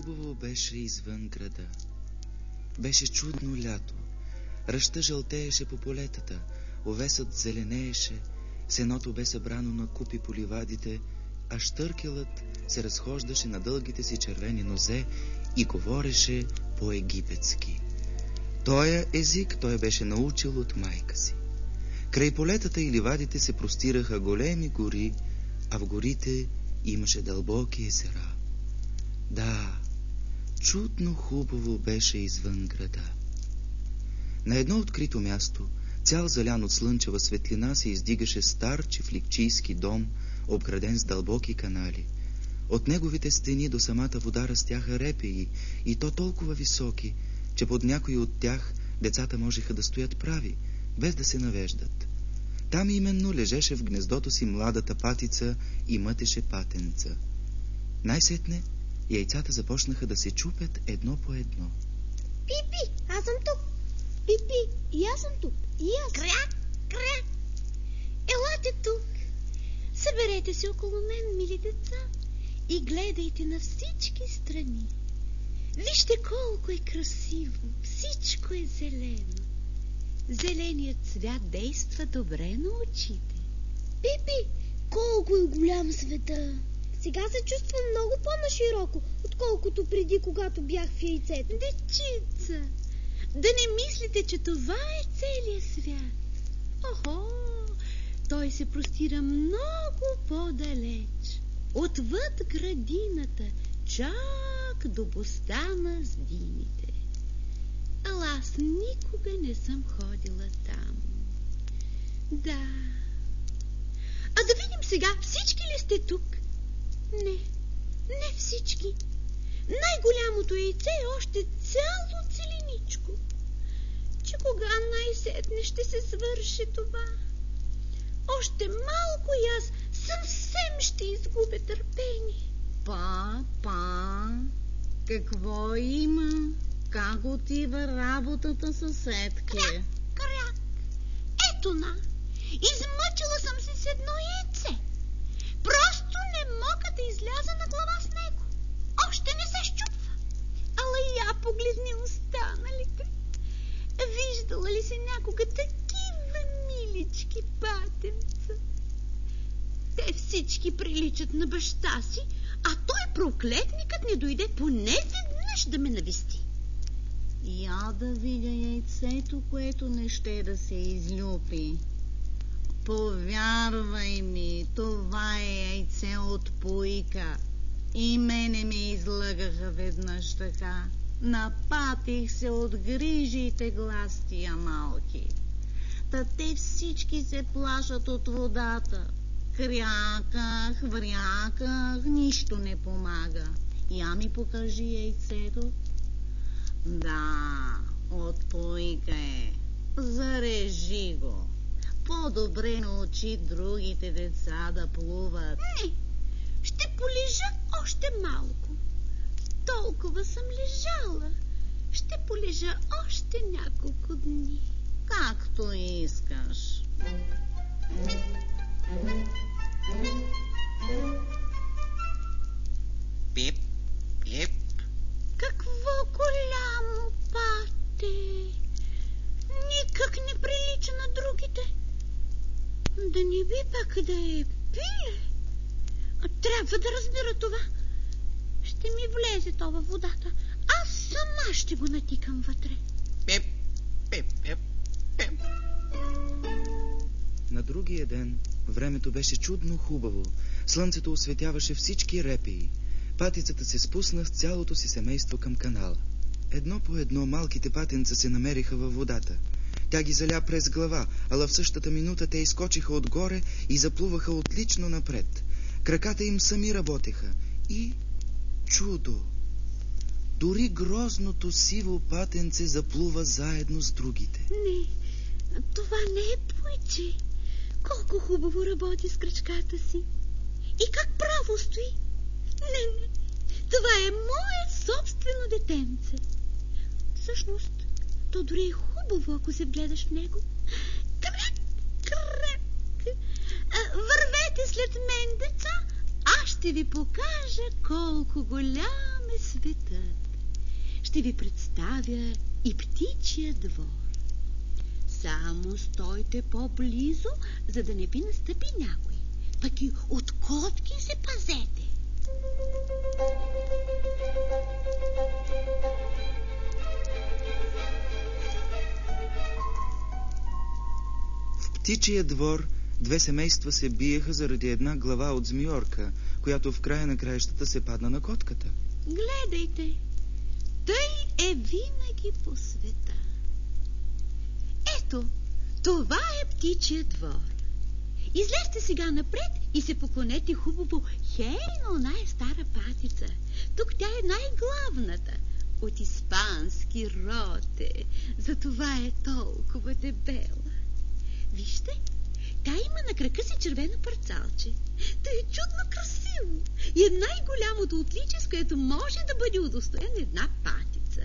хубаво беше извън града. Беше чудно лято. Ръща жълтееше по полетата, овесът зеленееше, сеното бе събрано на купи по ливадите, а щъркелът се разхождаше на дългите си червени нозе и говореше по-египетски. Тоя език той беше научил от майка си. Край полетата и ливадите се простираха големи гори, а в горите имаше дълбоки езера. Да, чудно хубаво беше извън града. На едно открито място, цял залян от слънчева светлина, се издигаше стар чифликчийски дом, обграден с дълбоки канали. От неговите стени до самата вода растяха репеи, и то толкова високи, че под някои от тях децата можеха да стоят прави, без да се навеждат. Там именно лежеше в гнездото си младата патица и мътеше патенца. Най-сетне яйцата започнаха да се чупят едно по едно. Пипи, аз съм тук. Пипи, и аз съм тук. И аз. Кря, кря. Елате тук. Съберете се около мен, мили деца, и гледайте на всички страни. Вижте колко е красиво. Всичко е зелено. Зеленият цвят действа добре на очите. Пипи, колко е голям света. Сега се чувствам много по-нашироко, отколкото преди, когато бях в яйцето. Дечица, да не мислите, че това е целият свят. Охо, той се простира много по-далеч. Отвъд градината, чак до бустана с димите. Ала аз никога не съм ходила там. Да. А да видим сега, всички ли сте тук? Не всички. Най-голямото яйце е още цяло целеничко. Че кога най-сетне ще се свърши това? Още малко и аз съвсем ще изгубя търпение. Какво има? Как отива работата, съседке? Кряк. Ето на. Измъчила съм се с едно яйце. Просто не мога да изляза на глава с него. Още не се щупва. Ала я погледни останалите. Виждала ли си някога такива милички патенца? Те всички приличат на баща си, а той проклетникът не дойде поне веднъж да ме навести. Я да видя яйцето, което не ще да се излюпи. Повярвай ми, това е яйце от пуйка. И мене ме излъгаха веднъж така. Напатих се от грижите гластия малки. Та те всички се плашат от водата. Кряках, вряках, нищо не помага. Я ми покажи яйцето. Да, от пуйка е. Зарежи го. По-добре научи другите деца да плуват. Не, ще полежа още малко. Толкова съм лежала. Ще полежа още няколко дни. Както искаш. Пип, пип. Какво голямо пате! Никак не прилича на другите. Да не би пак да е пиле. Трябва да разбера това. Ще ми влезе то във водата. Аз сама ще го натикам вътре. Пип, пип, пип, пип. На другия ден времето беше чудно хубаво. Слънцето осветяваше всички репеи. Патицата се спусна с цялото си семейство към канала. Едно по едно малките патенца се намериха във водата. Тя ги заля през глава, ала в същата минута те изкочиха отгоре и заплуваха отлично напред. Краката им сами работеха. И чудо! Дори грозното сиво патенце заплува заедно с другите. Не, това не е пуйче. Колко хубаво работи с крачката си. И как право стои. Не, това е мое собствено детенце. Всъщност, то дори е хубаво, ако се вгледаш в него. Крак, крак. Вървете след мен, деца. Аз ще ще ви покажа колко голям е светът. Ще ви представя и птичия двор. Само стойте по-близо, за да не ви настъпи някой. Пък и от котки се пазете. В птичия двор две семейства се биеха заради една глава от змиорка, която в края на краищата се падна на котката. Гледайте, тъй е винаги по света. Ето, това е птичия двор. Излезте сега напред и се поклонете хубаво хей на оная стара патица. Тук тя е най-главната. От испански род е. Затова е толкова дебела. Вижте, тя има на крака си червено парцалче. Той е чудно красиво и е най-голямото отличие, с което може да бъде удостоен една патица.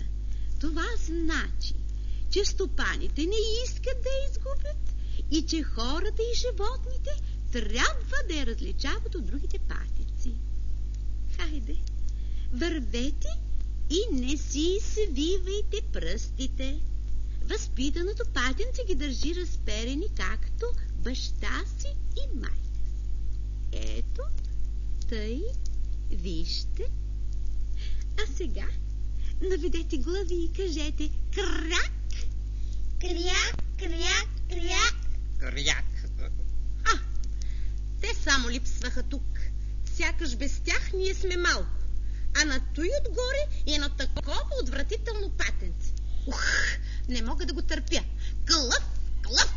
Това значи, че стопаните не искат да я изгубят и че хората и животните трябва да я различават от другите патици. Хайде, вървете и не си свивайте пръстите. Възпитаното патенце ги държи разперени, както баща си и майка. Ето, тъй, вижте. А сега наведете глави и кажете крак. Кряк, кряк, кряк. Кряк. Те само липсваха тук. Сякаш без тях ние сме малко. А на той отгоре е едно такова отвратително патенце. Не мога да го търпя. Клъв, клъв!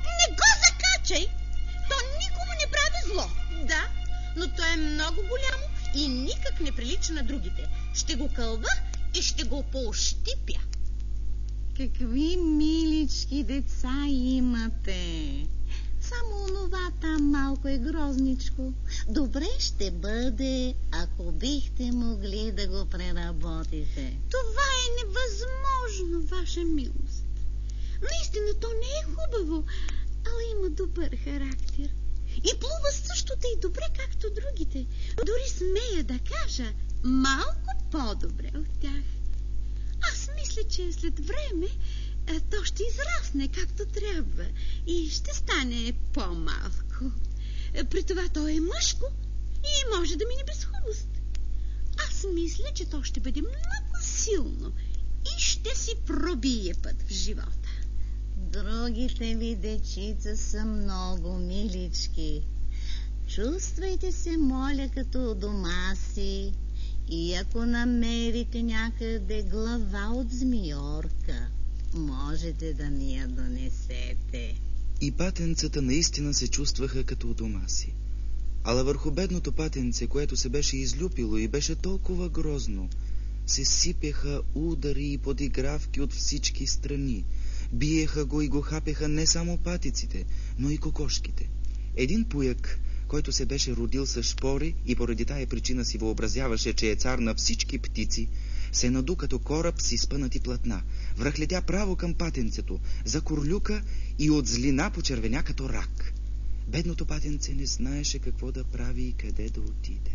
Не го закачай! То никому не прави зло. Да, но то е много голямо и никак не прилича на другите. Ще го кълва и ще го поощипя. Какви милички деца имате! Само онова там малко е грозничко. Добре ще бъде, ако бихте могли да го преработите. Това е невъзможно, ваша милост. Наистина то не е хубаво, ала има добър характер. И плува също тъй добре, както другите. Дори смея да кажа, малко по-добре от тях. Аз мисля, че след време то ще израсне както трябва и ще стане по-малко. При това то е мъжко и може да мине без хубост. Аз мисля, че то ще бъде много силно и ще си пробие път в живота. Другите ви дечица са много милички. Чувствайте се, моля, като у дома си. И ако намерите някъде глава от змиорка, можете да ни я донесете. И патенцата наистина се чувстваха като у дома си. Ала върху бедното патенце, което се беше излюпило и беше толкова грозно, се сипеха удари и подигравки от всички страни. Биеха го и го хапеха не само патиците, но и кокошките. Един пуяк, който се беше родил с шпори и поради тая причина си въобразяваше, че е цар на всички птици, се наду като кораб с изпънати платна, връхлетя право към патенцето, закурлюка и от злина почервеня като рак. Бедното патенце не знаеше какво да прави и къде да отиде.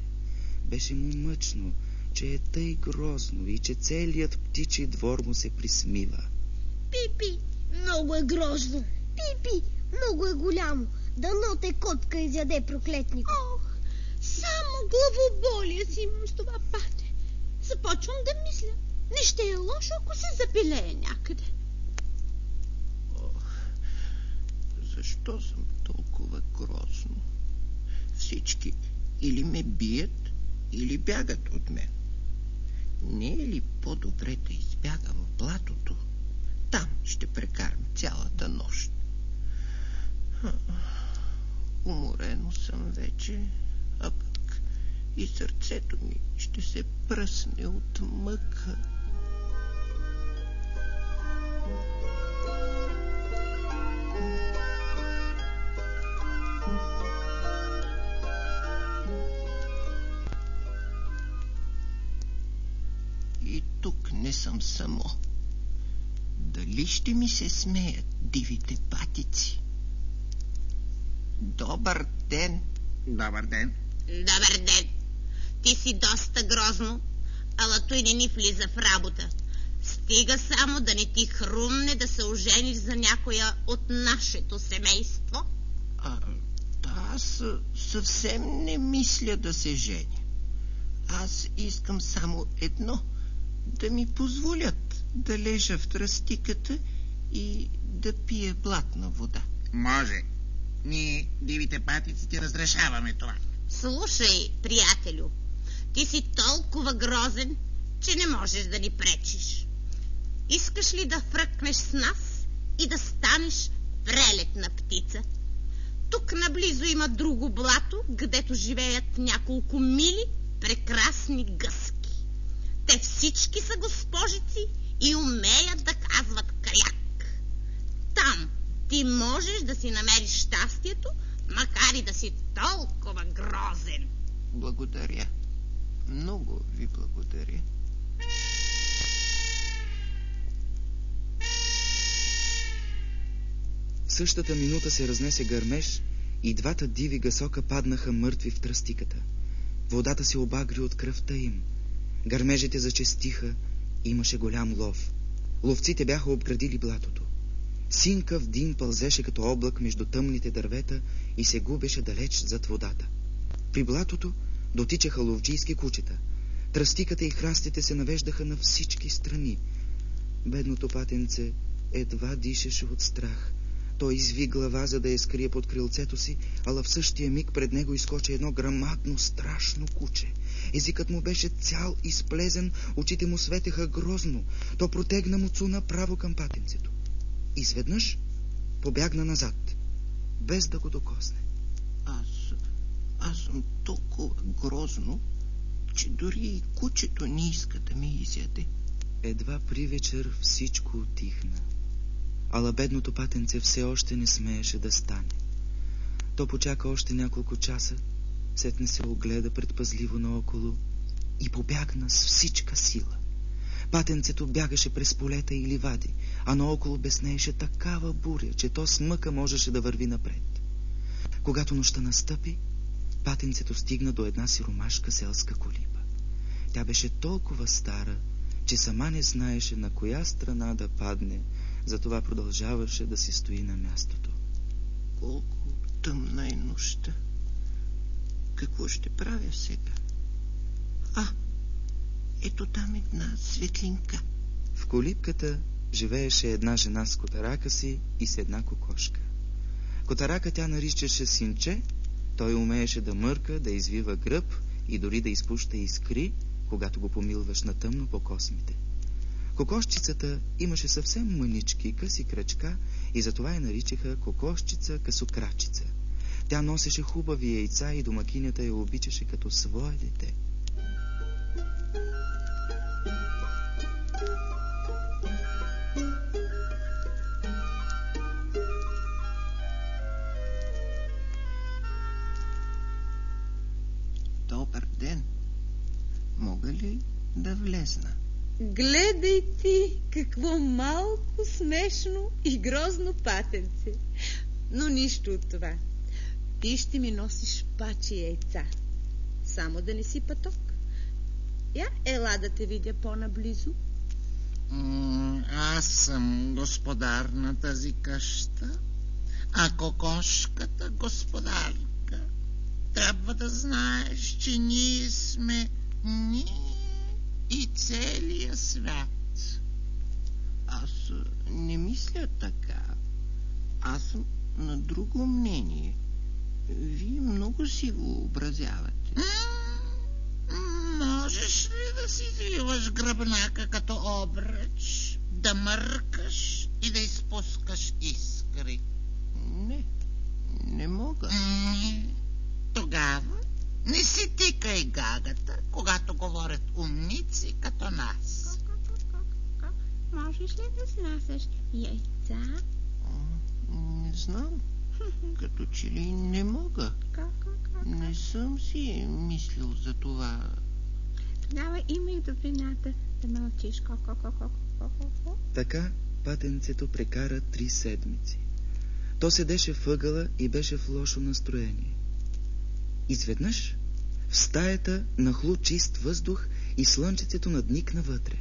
Беше му мъчно, че е тъй грозно и че целият птичи двор му се присмива. Пипи, много е грозно. Пипи, много е голямо. Дано те котка изяде проклетнико. Ох, само главоболие си имам с това пате. Започвам да мисля. Не ще е лошо, ако се запилее някъде. Ох, защо съм толкова грозно? Всички или ме бият, или бягат от мен. Не е ли по-добре да избягам в блатото? Там ще прекарам цялата нощ. Уморено съм вече, а пък и сърцето ми ще се пръсне от мъка. И тук не съм само. Дали ще ми се смеят дивите патици? Добър ден, Добър ден. Добър ден. Ти си доста грозно, ала той не ни влиза в работа. Стига само да не ти хрумне да се ожениш за някоя от нашето семейство. Аз съвсем не мисля да се женя. Аз искам само едно – да ми позволят да лежа в тръстиката и да пия блатна вода. Може. Ние, дивите патици, ти разрешаваме това. Слушай, приятелю, ти си толкова грозен, че не можеш да ни пречиш. Искаш ли да фръкнеш с нас и да станеш прелетна птица? Тук наблизо има друго блато, гдето живеят няколко мили прекрасни гъски. Те всички са госпожици и умеят да казват кряк. Там ти можеш да си намериш щастието, макар и да си толкова грозен. Благодаря. Много ви благодаря. В същата минута се разнесе гърмеж и двата диви гъсока паднаха мъртви в тръстиката. Водата се обагри от кръвта им. Гърмежите зачестиха, имаше голям лов. Ловците бяха обградили блатото. Синкав дим пълзеше като облак между тъмните дървета и се губеше далеч зад водата. При блатото дотичаха ловджийски кучета. Тръстиката и храстите се навеждаха на всички страни. Бедното патенце едва дишеше от страх. Той изви глава, за да я скрие под крилцето си, ала в същия миг пред него изскочи едно грамадно, страшно куче. Езикът му беше цял изплезен, очите му светеха грозно. То протегна муцуна право към патенцето. Изведнъж побягна назад, без да го докосне. Аз съм толкова грозно, че дори и кучето не иска да ме изяде. Едва при вечер всичко утихна. Ала бедното патенце все още не смееше да стане. То почака още няколко часа, сетне се огледа предпазливо наоколо и побягна с всичка сила. Патенцето бягаше през полета и ливади, а наоколо безнееше такава буря, че то с мъка можеше да върви напред. Когато нощта настъпи, патенцето стигна до една сиромашка селска колиба. Тя беше толкова стара, че сама не знаеше на коя страна да падне, затова продължаваше да си стои на мястото. Колко тъмна е нощта. Какво ще правя сега? Ето там една светлинка. В колибката живееше една жена с котарака си и с една кокошка. Котарака тя наричаше Синче. Той умееше да мърка, да извива гръб и дори да изпуща искри, когато го помилваш на тъмно по космите. Кокошчицата имаше съвсем мънички, къси крачка и затова я наричаха кокошчица-късокрачица. Тя носеше хубави яйца и домакинята я обичаше като свое дете. Добър ден. Мога ли да влезна? Гледай ти, какво малко смешно и грозно патенце. Но нищо от това. Ти ще ми носиш пачи яйца. Само да не си пъток. Ела да те видя по-наблизо. Аз съм господар на тази къща, а кокошката господарка. Трябва да знаеш, че ние сме и целия свят. Аз не мисля така. Аз съм на друго мнение. Вие много си го образявате. Можеш ли да си извиваш гръбнака като обръч, да мъркаш и да изпускаш искри? Не мога. Тогава не си тикай гагата, когато говорят умници като нас. Можеш ли да снасяш яйца? Не знам. Като че ли не мога. Не съм си мислил за това. Тогава има и добрината да мълчиш. Така патенцето прекара 3 седмици. То седеше в ъгъла и беше в лошо настроение. Изведнъж в стаята нахлу чист въздух и слънчецето надникна вътре.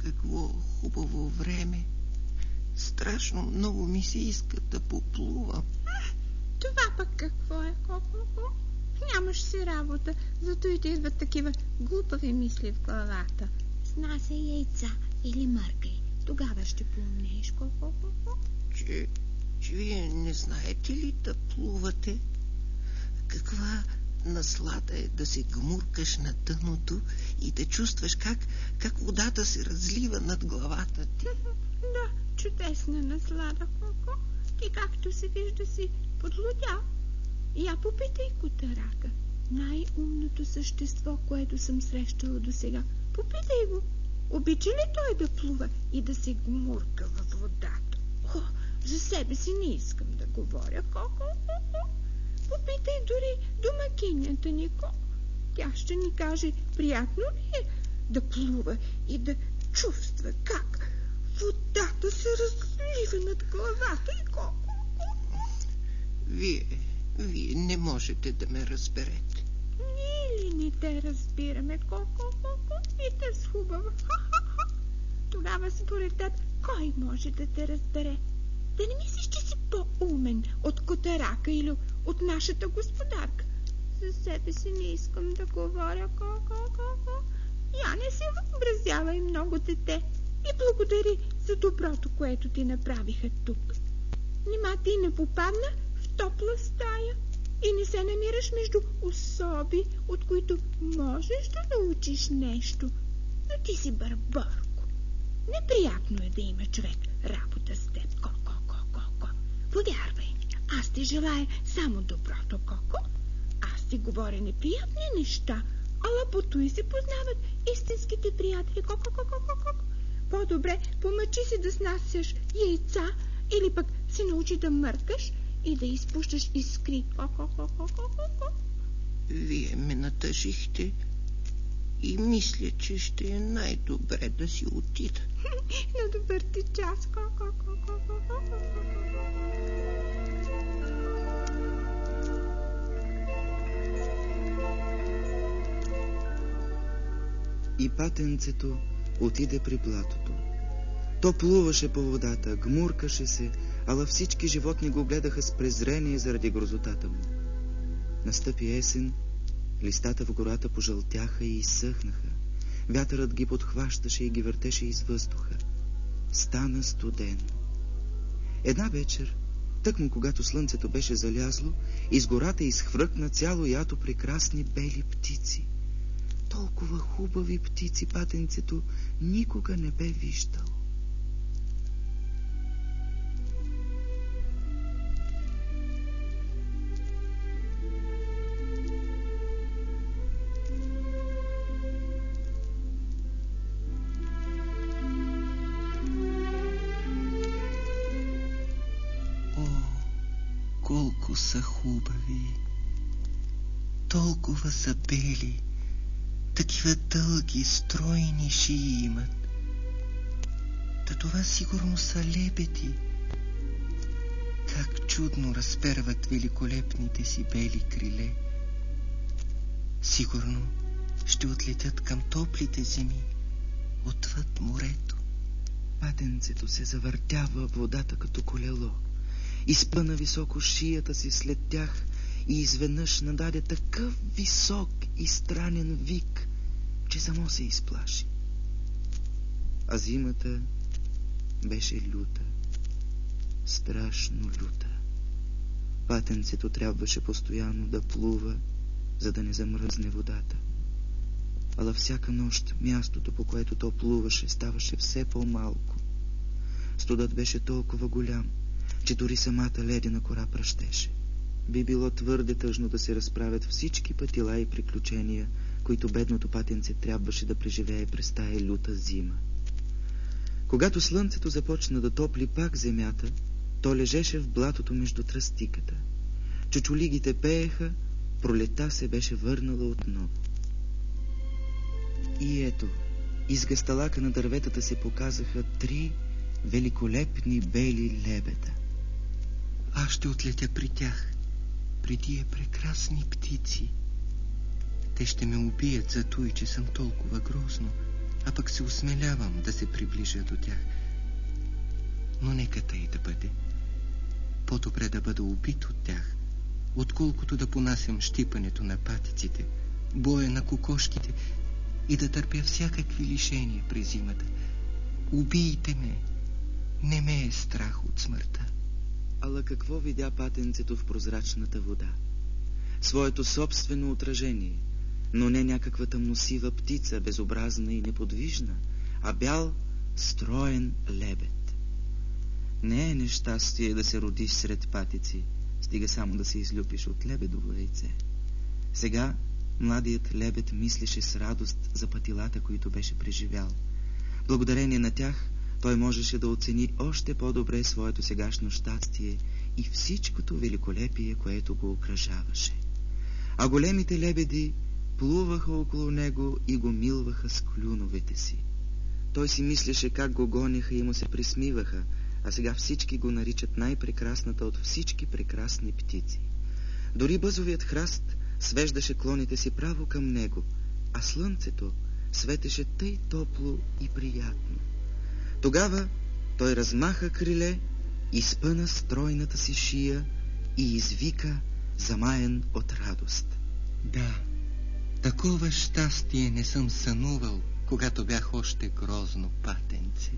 Какво хубаво време! Страшно много ми се иска да поплувам. Това пък какво е, Коко? Нямаш си работа, зато и ти идват такива глупави мисли в главата. Снасяй яйца или мъркай. Тогава ще поумнееш, Коко. Че вие не знаете ли да плувате? Каква наслада е да се гмуркаш на дъното и да чувстваш как водата се разлива над главата ти. Да, чудесна наслада, Коко. Ти както се вижда си подлудял. Я попитай котарака, най-умното същество, което съм срещала досега. Попитай го, обича ли той да плува и да се гмурка във водата? О, за себе си не искам да говоря, Коко. Попитай дори домакинята ни, Коко. Тя ще ни каже, приятно ли е да плува и да чувства как водата се разлива над главата и Коко. Вие не можете да ме разберете. Ние ли не те разбираме, Коко? И те с хубава. Тогава според теб, кой може да те разбере? Да не мислиш, че си по-умен от котарака или от нашата господарка? За себе си не искам да говоря, Коко. Я не се въобразявай много, дете, и благодари за доброто, което ти направиха тук. Нима ти не попадна в топла стая и не се намираш между особи, от които можеш да научиш нещо, но ти си бърбърко. Неприятно е да има човек работа с теб, Коко. Повярвай, аз ти желая само доброто, Коко. Аз ти говоря неприятни неща, ала по той се познават истинските приятели, Коко. По-добре помъчи си да снасяш яйца или пък си научи да мъркаш и да изпущаш искри, Коко. Вие ме натъжихте и мисля, че ще е най-добре да си отида. На добър ти час, Коко. И патенцето отиде при блатото. То плуваше по водата, гмуркаше се, ала всички животни го гледаха с презрение заради грозотата му. Настъпи есен, листата в гората пожълтяха и изсъхнаха. Вятърът ги подхващаше и ги въртеше из въздуха. Стана студено. Една вечер, тъкмо когато слънцето беше залязло, из гората изхвръкна цяло ято прекрасни бели птици. Толкова хубави птици патенцето никога не бе виждал. Колко са хубави, толкова са бели, такива дълги, стройни шии имат. Та това сигурно са лебеди. Как чудно разперват великолепните си бели криле. Сигурно ще отлетят към топлите земи, отвъд морето. Патенцето се завъртява в водата като колело. Изпъна високо шията си след тях и изведнъж нададе такъв висок и странен вик, че само се изплаши. А зимата беше люта, страшно люта. Патенцето трябваше постоянно да плува, за да не замръзне водата. Ала всяка нощ мястото, по което то плуваше, ставаше все по-малко. Студът беше толкова голям, че дори самата ледена кора пръщеше. Би било твърде тъжно да се разправят всички пътила и приключения, които бедното патенце трябваше да преживее през тая люта зима. Когато слънцето започна да топли пак земята, то лежеше в блатото между тръстиката. Чучулигите пееха, пролета се беше върнала отново. И ето, из гъсталака на дърветата се показаха 3 великолепни бели лебеда. Аз ще отлетя при тях, при тия прекрасни птици. Те ще ме убият за той, че съм толкова грозно, а пък се осмелявам да се приближа до тях. Но нека тъй да бъде. По-добре да бъда убит от тях, отколкото да понасям щипането на патиците, боя на кокошките и да търпя всякакви лишения през зимата. Убийте ме! Не ме е страх от смъртта. Ала какво видя патенцето в прозрачната вода? Своето собствено отражение, но не някаква тъмносива птица, безобразна и неподвижна, а бял, строен лебед. Не е нещастие да се родиш сред патици, стига само да се излюпиш от лебедово яйце. Сега младият лебед мислеше с радост за патилата, които беше преживял. Благодарение на тях той можеше да оцени още по-добре своето сегашно щастие и всичкото великолепие, което го окръжаваше. А големите лебеди плуваха около него и го милваха с клюновете си. Той си мислеше как го гониха и му се присмиваха, а сега всички го наричат най-прекрасната от всички прекрасни птици. Дори бъзовият храст свеждаше клоните си право към него, а слънцето светеше тъй топло и приятно. Тогава той размаха криле, изпъна стройната си шия и извика, замаян от радост: Да, такова щастие не съм сънувал, когато бях още грозно патенце.